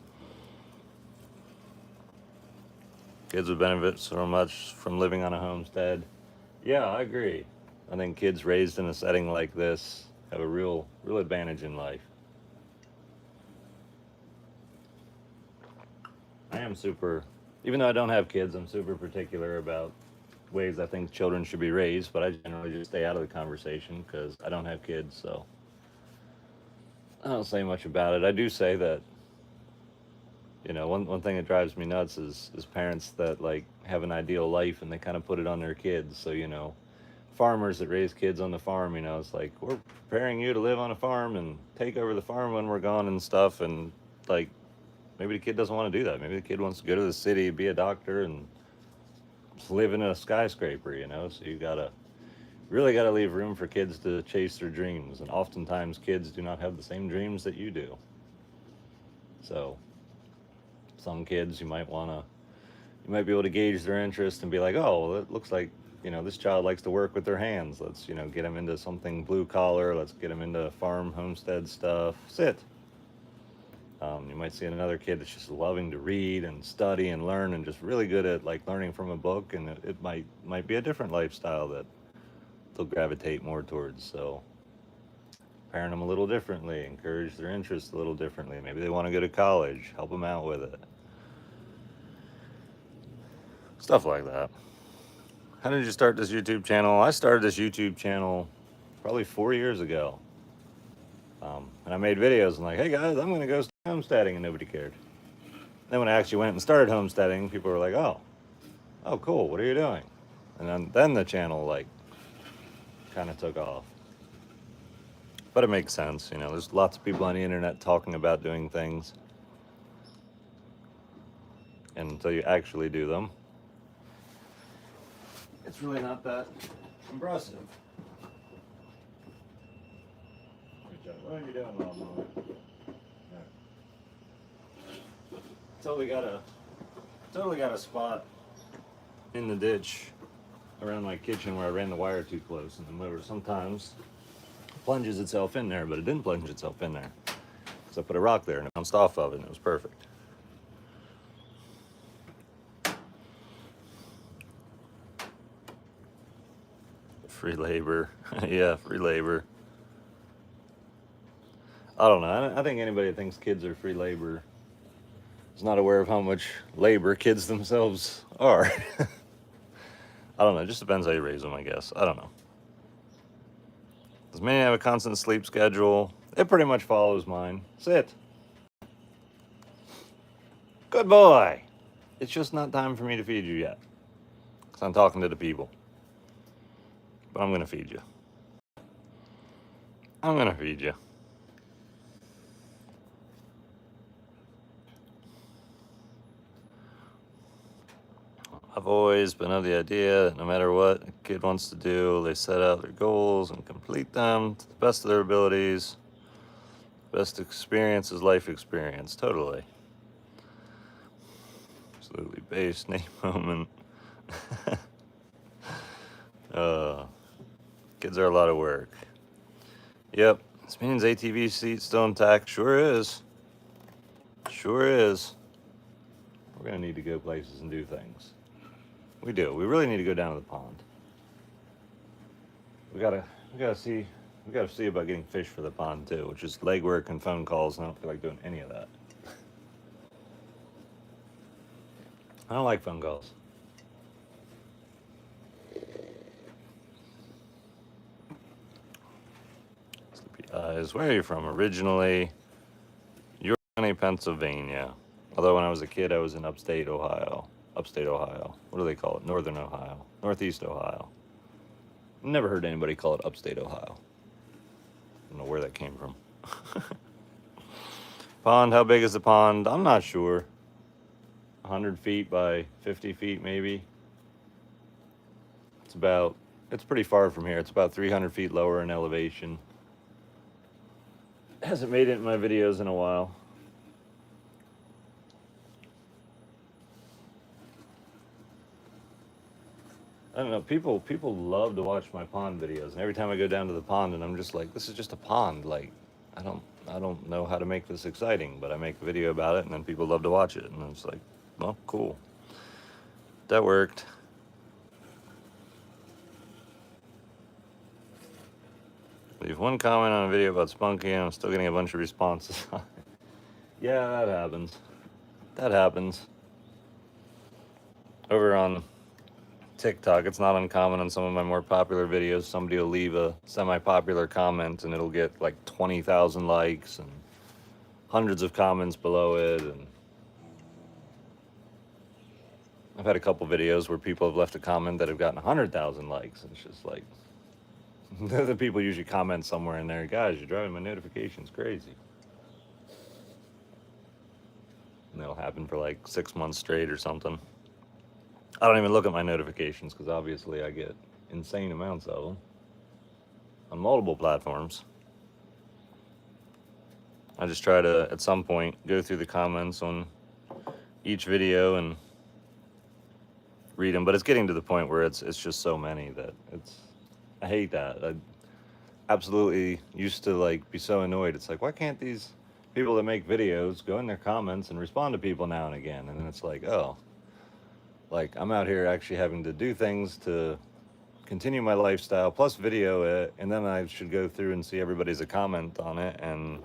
Kids would benefit so much from living on a homestead. Yeah, I agree. I think kids raised in a setting like this have a real advantage in life. I am super, even though I don't have kids, I'm super particular about ways I think children should be raised, but I generally just stay out of the conversation because I don't have kids, so I don't say much about it. I do say that, one thing that drives me nuts is parents that like have an ideal life and they kind of put it on their kids. So, farmers that raise kids on the farm, it's like, we're preparing you to live on a farm and take over the farm when we're gone and stuff. And like, maybe the kid doesn't want to do that. Maybe the kid wants to go to the city, be a doctor, and live in a skyscraper, So you really gotta leave room for kids to chase their dreams. And oftentimes kids do not have the same dreams that you do. So some kids you might be able to gauge their interest and be like, oh, well, it looks like, this child likes to work with their hands. Let's, get them into something blue collar. Let's get them into farm homestead stuff. Sit. You might see another kid that's just loving to read and study and learn and just really good at like learning from a book, and it might be a different lifestyle that they'll gravitate more towards. So parent them a little differently, encourage their interests a little differently. Maybe they want to go to college, help them out with it. Stuff like that. How did you start this YouTube channel? I started this YouTube channel probably 4 years ago. And I made videos and like, hey guys, I'm going to go homesteading, and nobody cared. Then when I actually went and started homesteading, people were like, oh cool, what are you doing? And then the channel like kind of took off. But it makes sense, there's lots of people on the internet talking about doing things. And until you actually do them, it's really not that impressive. Good job. What are you doing, Lawnmower? Totally got a spot in the ditch around my kitchen where I ran the wire too close, and the motor sometimes plunges itself in there, but it didn't plunge itself in there. So I put a rock there and it bounced off of it, and it was perfect. Free labor. Yeah, free labor. I don't know. I think anybody that thinks kids are free labor is not aware of how much labor kids themselves are. I don't know. It just depends how you raise them, I guess. I don't know. Does Minnie have a constant sleep schedule? It pretty much follows mine. Sit. Good boy. It's just not time for me to feed you yet. Because I'm talking to the people. But I'm going to feed you. I'm going to feed you. I've always been of the idea that no matter what a kid wants to do, they set out their goals and complete them to the best of their abilities. Best experience is life experience. Totally. Absolutely base name moment. Kids are a lot of work. Yep. This means ATV seat still intact. Sure is. Sure is. We're going to need to go places and do things. We do. We really need to go down to the pond. We gotta see about getting fish for the pond too, which is legwork and phone calls, and I don't feel like doing any of that. I don't like phone calls. Sleepy eyes. Where are you from originally? York County, Pennsylvania. Although when I was a kid, I was in upstate Ohio. Upstate Ohio. What do they call it? Northern Ohio. Northeast Ohio. Never heard anybody call it upstate Ohio. I don't know where that came from. Pond, how big is the pond? I'm not sure. 100 feet by 50 feet, maybe. It's pretty far from here. It's about 300 feet lower in elevation. Hasn't made it in my videos in a while. I don't know, people love to watch my pond videos, and every time I go down to the pond and I'm just like, this is just a pond, like I don't know how to make this exciting, but I make a video about it and then people love to watch it, and it's like, well, cool. That worked. Leave one comment on a video about Spunky and I'm still getting a bunch of responses. Yeah, that happens. That happens. Over on TikTok, it's not uncommon on some of my more popular videos, somebody will leave a semi-popular comment and it'll get like 20,000 likes and hundreds of comments below it. And I've had a couple videos where people have left a comment that have gotten 100,000 likes, and it's just like, the people usually comment somewhere in there, guys, you're driving my notifications crazy. And that'll happen for like 6 months straight or something. I don't even look at my notifications because obviously I get insane amounts of them on multiple platforms. I just try to, at some point, go through the comments on each video and read them, but it's getting to the point where it's just so many that I hate that. I absolutely used to like be so annoyed. It's like, why can't these people that make videos go in their comments and respond to people now and again? And then it's like, oh, like I'm out here actually having to do things to continue my lifestyle plus video it, and then I should go through and see everybody's a comment on it, and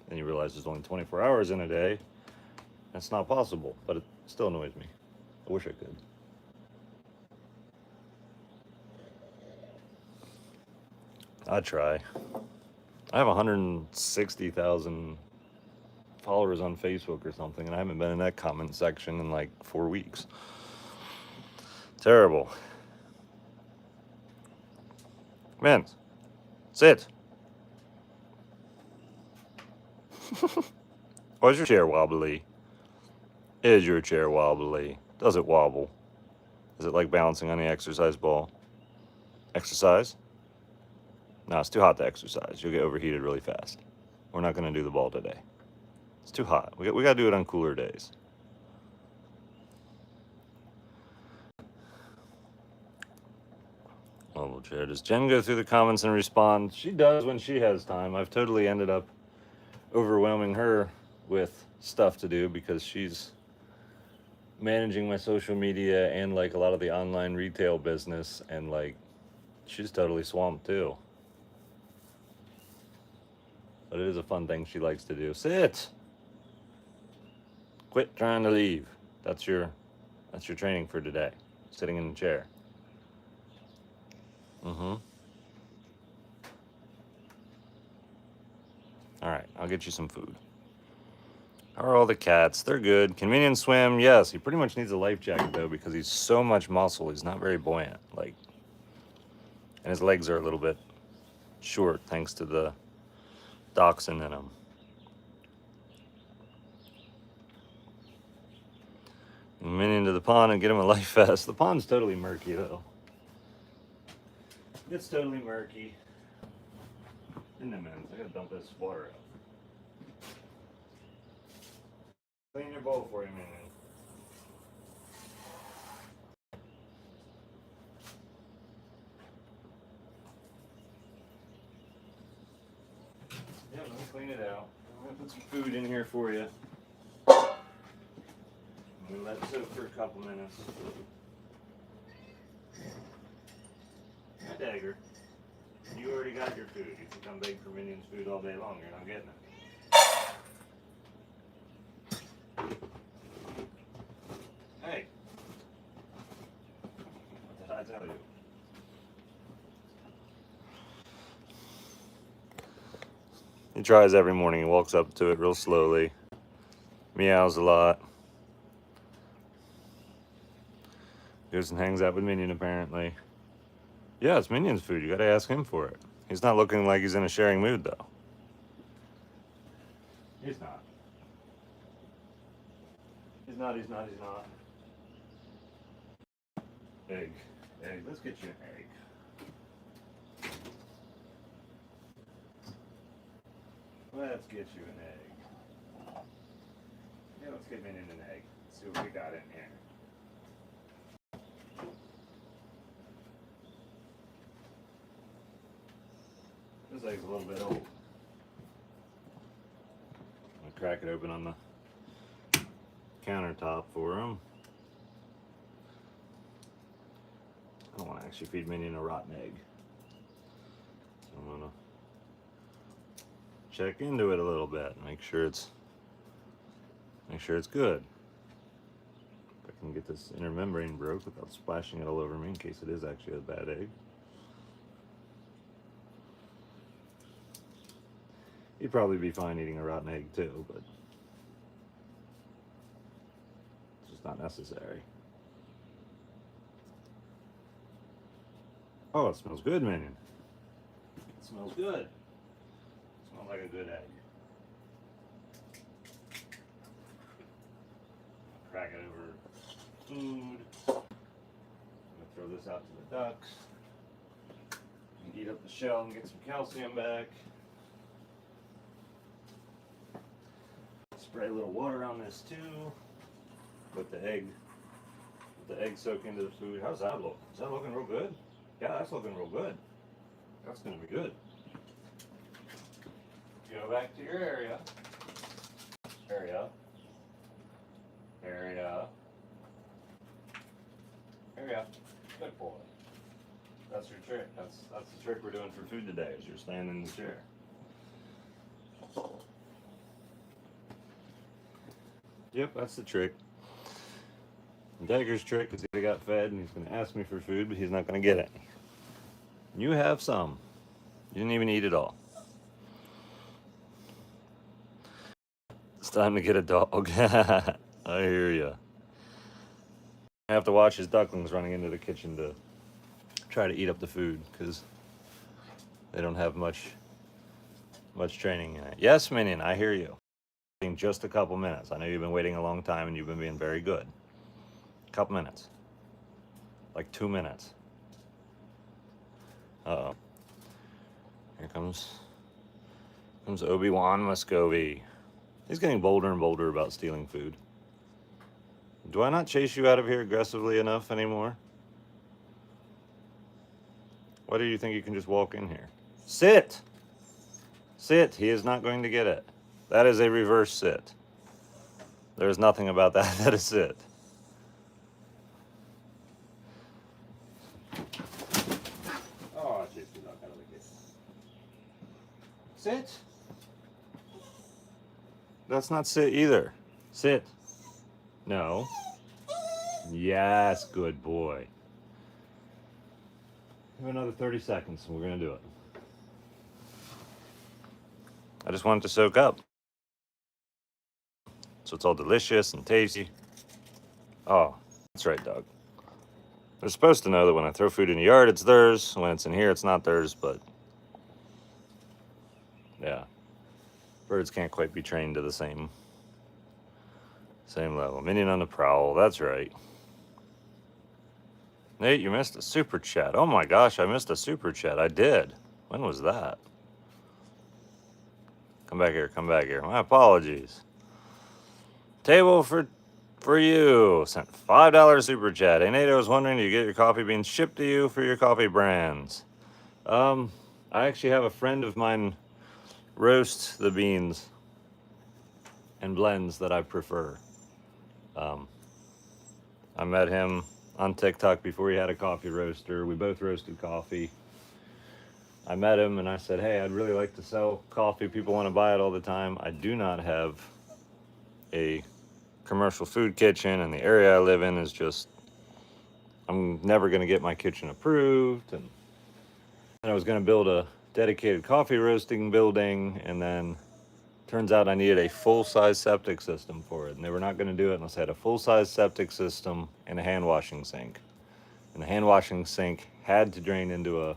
then you realize there's only 24 hours in a day. That's not possible, but it still annoys me. I wish I could. I try. I have 160,000 followers on Facebook or something, and I haven't been in that comment section in like 4 weeks. Terrible. Man, sit. Why is your chair wobbly? Is your chair wobbly? Does it wobble? Is it like balancing on the exercise ball? Exercise? No, it's too hot to exercise. You'll get overheated really fast. We're not going to do the ball today. It's too hot. We got to do it on cooler days. Oval chair. Does Jen go through the comments and respond? She does when she has time. I've totally ended up overwhelming her with stuff to do because she's managing my social media and like a lot of the online retail business, and like she's totally swamped too. But it is a fun thing she likes to do. Sit! Quit trying to leave. That's your training for today. Sitting in the chair. Mm-hmm. Alright, I'll get you some food. How are all the cats? They're good. Can Minion swim? Yes. He pretty much needs a life jacket, though, because he's so much muscle. He's not very buoyant. Like, and his legs are a little bit short, thanks to the dachshund in him. Minion to the pond and get him a life vest. The pond's totally murky, though. It's totally murky. Isn't it, man? I gotta dump this water out. Clean your bowl for you, Minion. Yeah, let me clean it out. I'm gonna put some food in here for you. I'm gonna let it soak for a couple minutes. Dagger. You already got your food. You can come beg for Minion's food all day long. You're not getting it. Hey. What did I tell you? He tries every morning. He walks up to it real slowly. Meows a lot. Goes and hangs out with Minion, apparently. Yeah, it's Minion's food. You gotta ask him for it. He's not looking like he's in a sharing mood, though. He's not. He's not. Egg. Let's get you an egg. Let's get you an egg. Yeah, let's get Minion an egg. Let's see what we got in here. This egg's a little bit old. I'm gonna crack it open on the countertop for him. I don't want to actually feed Minion a rotten egg. So I'm gonna check into it a little bit, make sure it's good. If I can get this inner membrane broke without splashing it all over me in case it is actually a bad egg. He'd probably be fine eating a rotten egg too, but it's just not necessary. Oh, it smells good, Minion. It smells good. It smells like a good egg. Crack it over food. I'm gonna throw this out to the ducks. Eat up the shell and get some calcium back. Spray a little water on this too. Let the egg soak into the food. How's that look? Is that looking real good? Yeah, that's looking real good. That's gonna be good. Go back to your area. Good boy. That's your trick. That's the trick we're doing for food today. Is you're standing in the chair. Yep, that's the trick. Dagger's trick is he got fed and he's going to ask me for food, but he's not going to get any. You have some. You didn't even eat it all. It's time to get a dog. I hear ya. I have to watch his ducklings running into the kitchen to try to eat up the food because they don't have much training in it. Yes, Minion, I hear you. In just a couple minutes. I know you've been waiting a long time and you've been being very good. A couple minutes. Like 2 minutes. Uh-oh. Here comes Obi-Wan Muscovy. He's getting bolder and bolder about stealing food. Do I not chase you out of here aggressively enough anymore? Why do you think you can just walk in here? Sit! Sit. He is not going to get it. That is a reverse sit. There's nothing about that that is sit. Oh, I chased the duck out of the kitchen. Sit. That's not sit either. Sit. No. Yes, good boy. We have another 30 seconds and we're going to do it. I just want it to soak up. So it's all delicious and tasty. Oh, that's right, dog. They're supposed to know that when I throw food in the yard, it's theirs. When it's in here, it's not theirs, but yeah. Birds can't quite be trained to the same level. Minion on the prowl, that's right. Nate, you missed a super chat. Oh my gosh, I missed a super chat. I did. When was that? Come back here, come back here. My apologies. Table for you. Sent $5 super chat. Hey Nate, I was wondering, do you get your coffee beans shipped to you for your coffee brands? I actually have a friend of mine roast the beans and blends that I prefer. I met him on TikTok before he had a coffee roaster. We both roasted coffee. I met him and I said, hey, I'd really like to sell coffee. People want to buy it all the time. I do not have a commercial food kitchen, and the area I live in is just, I'm never going to get my kitchen approved. And I was going to build a dedicated coffee roasting building, and then turns out I needed a full-size septic system for it, and they were not going to do it unless I had a full-size septic system and a hand washing sink. And the hand washing sink had to drain into a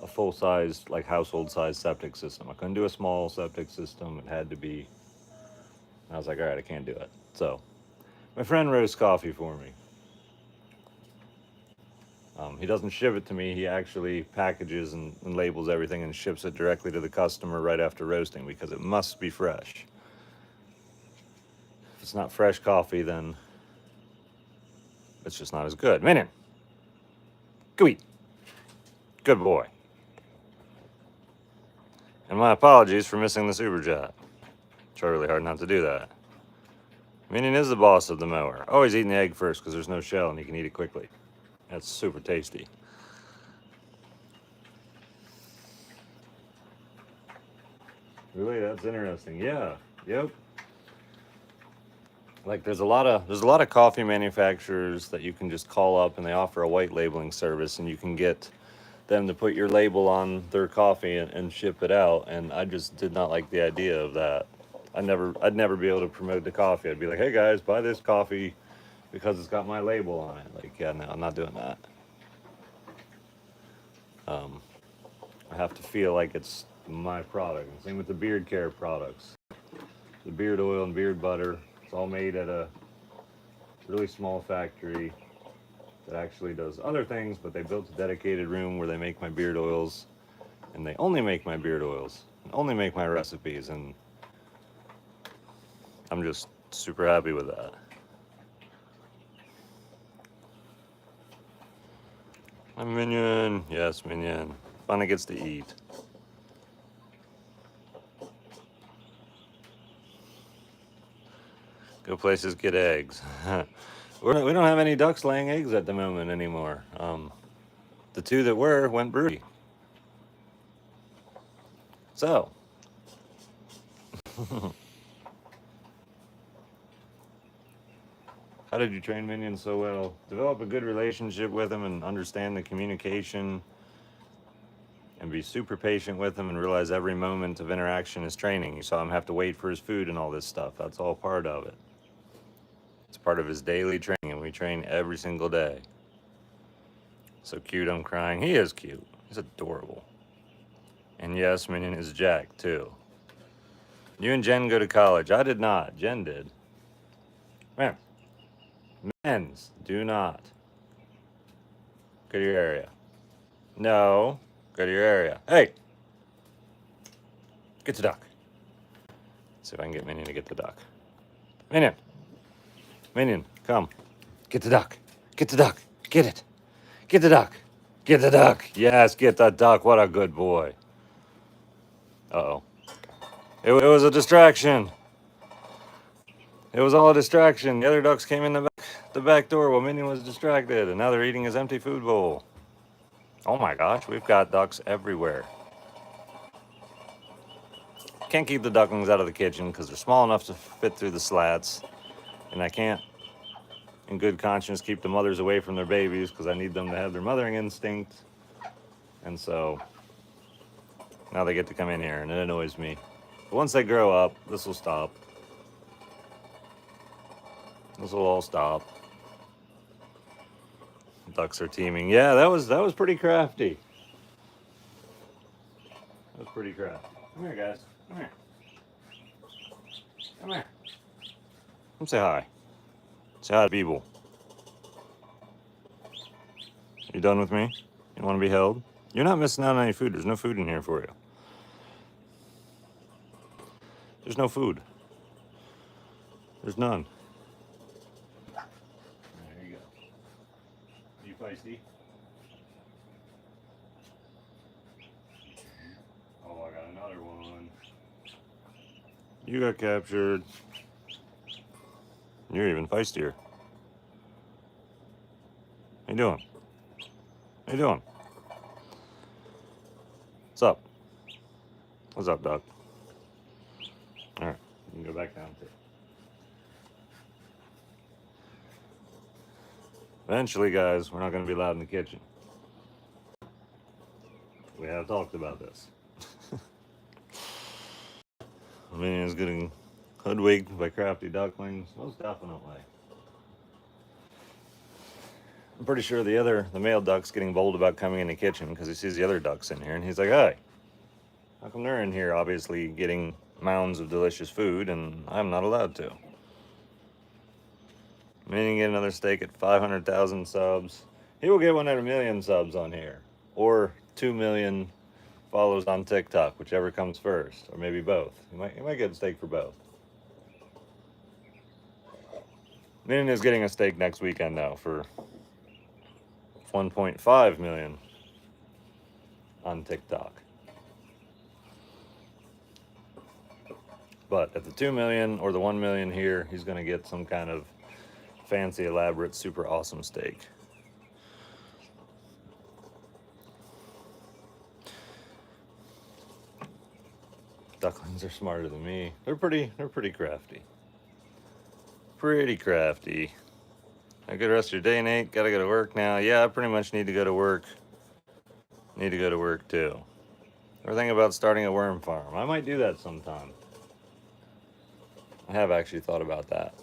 full-size, like household-size septic system. I couldn't do a small septic system. It had to be. I was like, all right, I can't do it. So my friend roasts coffee for me. He doesn't ship it to me. He actually packages and labels everything and ships it directly to the customer right after roasting, because it must be fresh. If it's not fresh coffee, then it's just not as good. Minion, go eat. Good boy. And my apologies for missing the super chat. Try really hard not to do that. Minion is the boss of the mower. Always eating the egg first because there's no shell and you can eat it quickly. That's super tasty. Really, that's interesting. Yeah. Yep. Like there's a lot of coffee manufacturers that you can just call up and they offer a white labeling service, and you can get them to put your label on their coffee and ship it out. And I just did not like the idea of that. I'd never be able to promote the coffee. I'd be like, hey guys, buy this coffee because it's got my label on it. Like, yeah, no, I'm not doing that. I have to feel like it's my product. And same with the beard care products. The beard oil and beard butter, it's all made at a really small factory that actually does other things, but they built a dedicated room where they make my beard oils, and they only make my beard oils and only make my recipes, and I'm just super happy with that. My Minion, yes, Minion. Finally gets to eat. Go places, get eggs. We don't have any ducks laying eggs at the moment anymore. The two that were went broody. So. How did you train Minion so well? Develop a good relationship with him and understand the communication and be super patient with him and realize every moment of interaction is training. You saw him have to wait for his food and all this stuff. That's all part of it. It's part of his daily training, and we train every single day. So cute, I'm crying. He is cute. He's adorable. And yes, Minion is Jack, too. You and Jen go to college. I did not. Jen did. Man. Men's do not. Go to your area. No. Go to your area. Hey! Get the duck. Let's see if I can get Minion to get the duck. Minion! Minion, come. Get the duck. Get the duck. Get it. Get the duck. Get the duck. Yes, get the duck. What a good boy. Uh-oh. It was a distraction. It was all a distraction. The other ducks came in the back door while Minion was distracted, and now they're eating his empty food bowl. Oh my gosh, we've got ducks everywhere. can't keep the ducklings out of the kitchen because they're small enough to fit through the slats, and I can't, in good conscience, keep the mothers away from their babies because I need them to have their mothering instinct. And so now they get to come in here, and it annoys me. But once they grow up, this will stop. This will all stop. Ducks are teeming. Yeah, that was pretty crafty. That was pretty crafty. Come here, guys. Come here. Come here. Come say hi. Say hi to Beeble. You done with me? You want to be held? You're not missing out on any food. There's no food in here for you. There's no food. There's none. There you go. You feisty? Oh, I got another one. You got captured. You're even feistier. How you doing? How you doing? What's up? What's up, Doc? All right, you can go back down too. Eventually, guys, we're not going to be allowed in the kitchen. We have talked about this. I mean, it's getting hoodwinked by crafty ducklings, most definitely. I'm pretty sure the male duck's getting bold about coming in the kitchen because he sees the other ducks in here, and he's like, hey, how come they're in here obviously getting mounds of delicious food and I'm not allowed to? Meaning get another steak at 500,000 subs. He will get one at 1 million subs on here, or 2 million follows on TikTok, whichever comes first, or maybe both. You might get a steak for both. Minion is getting a steak next weekend though for 1.5 million on TikTok. But at the 2 million or the 1 million here, he's going to get some kind of fancy, elaborate, super awesome steak. Ducklings are smarter than me. They're pretty crafty. Pretty crafty. Have a good rest of your day, Nate. Gotta go to work now. Yeah, I pretty much need to go to work. Need to go to work too. Ever think about starting a worm farm? I might do that sometime. I have actually thought about that.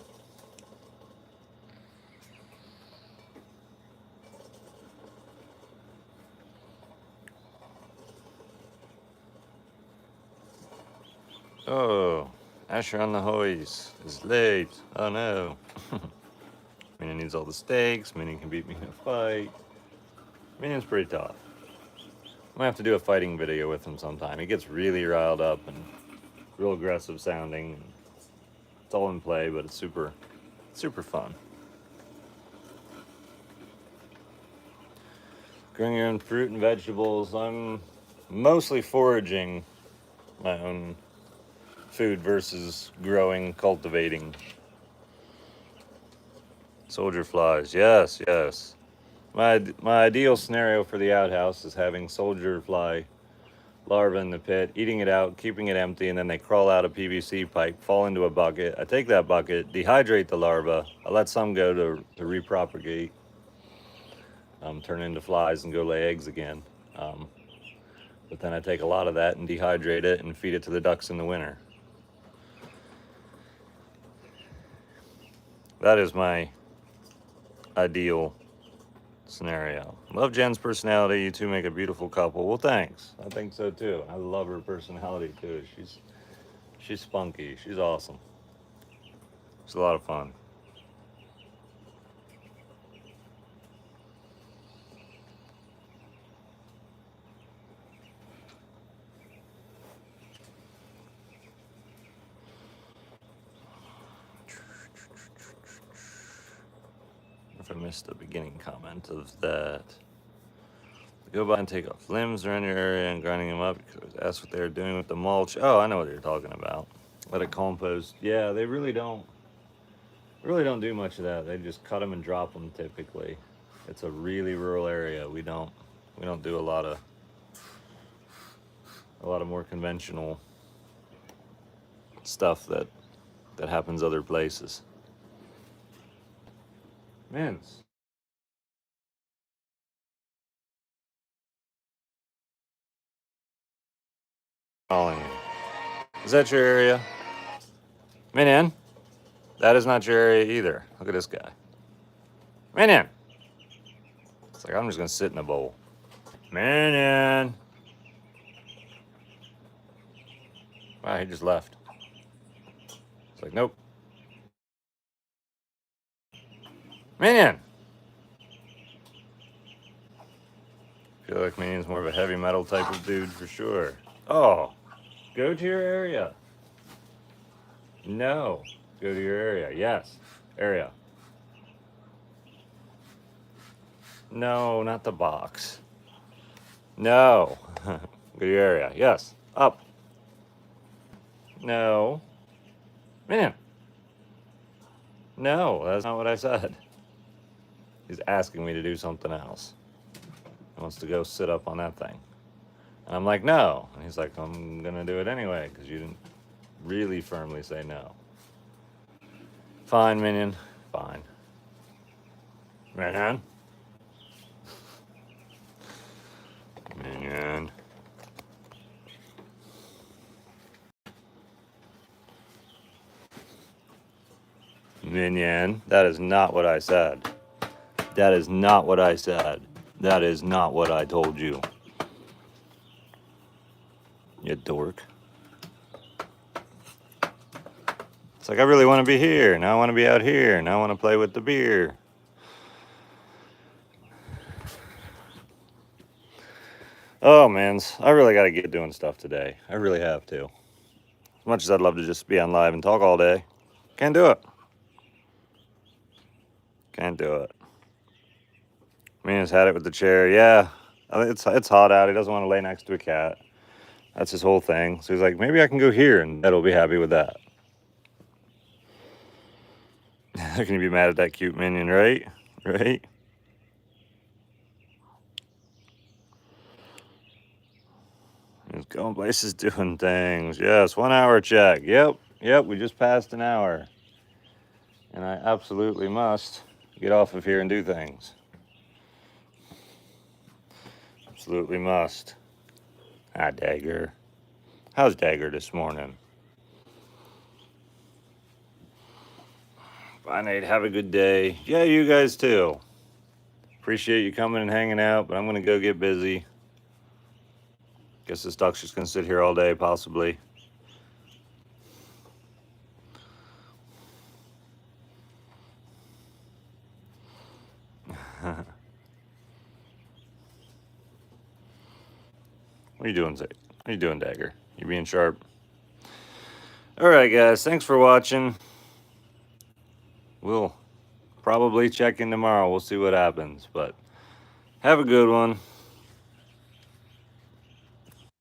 Oh, Asher on the hoist is late. Oh no. Minion needs all the steaks. Minion can beat me in a fight. Minion's pretty tough. I'm gonna have to do a fighting video with him sometime. He gets really riled up and real aggressive sounding. It's all in play, but it's super fun. Growing your own fruit and vegetables. I'm mostly foraging my own food versus growing, cultivating. Soldier flies, yes. My ideal scenario for the outhouse is having soldier fly larvae in the pit, eating it out, keeping it empty, and then they crawl out a PVC pipe, fall into a bucket. I take that bucket, dehydrate the larva, I let some go to repropagate, turn into flies and go lay eggs again. But then I take a lot of that and dehydrate it and feed it to the ducks in the winter. That is my ideal scenario. Love Jen's personality. You two make a beautiful couple. Well, thanks. I think so too. I love her personality too. She's spunky. She's awesome. It's a lot of fun. If I missed the beginning comment of that. Go by and take off limbs around your area and grinding them up because that's what they're doing with the mulch. Oh, I know what you're talking about. Let it compost. Yeah, they really don't do much of that. They just cut them and drop them typically. It's a really rural area. We don't do a lot of more conventional stuff that happens other places. Mince. Calling you. Is that your area? Minion? That is not your area either. Look at this guy. Minion! It's like I'm just gonna sit in a bowl. Minion! Wow, he just left. It's like, nope. Minion! I feel like Minion's more of a heavy metal type of dude for sure. Oh, go to your area. No, go to your area. Yes, area. No, not the box. No, go to your area. Yes, up. No. Minion. No, that's not what I said. He's asking me to do something else. He wants to go sit up on that thing. And I'm like, no. And he's like, I'm going to do it anyway because you didn't really firmly say no. Fine, Minion. Fine. Minion. Minion. Minion. That is not what I said. That is not what I said. That is not what I told you. You dork. It's like, I really want to be here. Now I want to be out here. Now I want to play with the beer. Oh, man. I really got to get doing stuff today. I really have to. As much as I'd love to just be on live and talk all day, can't do it. Can't do it. Minion's had it with the chair. Yeah, it's hot out. He doesn't want to lay next to a cat. That's his whole thing. So he's like, maybe I can go here, and Ed'll be happy with that. How can you be mad at that cute Minion, right? Right? He's going places, doing things. Yes, 1 hour check. Yep, we just passed an hour. And I absolutely must get off of here and do things. Absolutely must. Hi, Dagger. How's Dagger this morning? Bye, Nate. Have a good day. Yeah, you guys too. Appreciate you coming and hanging out, but I'm going to go get busy. Guess this duck's just going to sit here all day, possibly. What are you doing, Zay? What are you doing, Dagger? You being sharp? All right, guys. Thanks for watching. We'll probably check in tomorrow. We'll see what happens, but have a good one.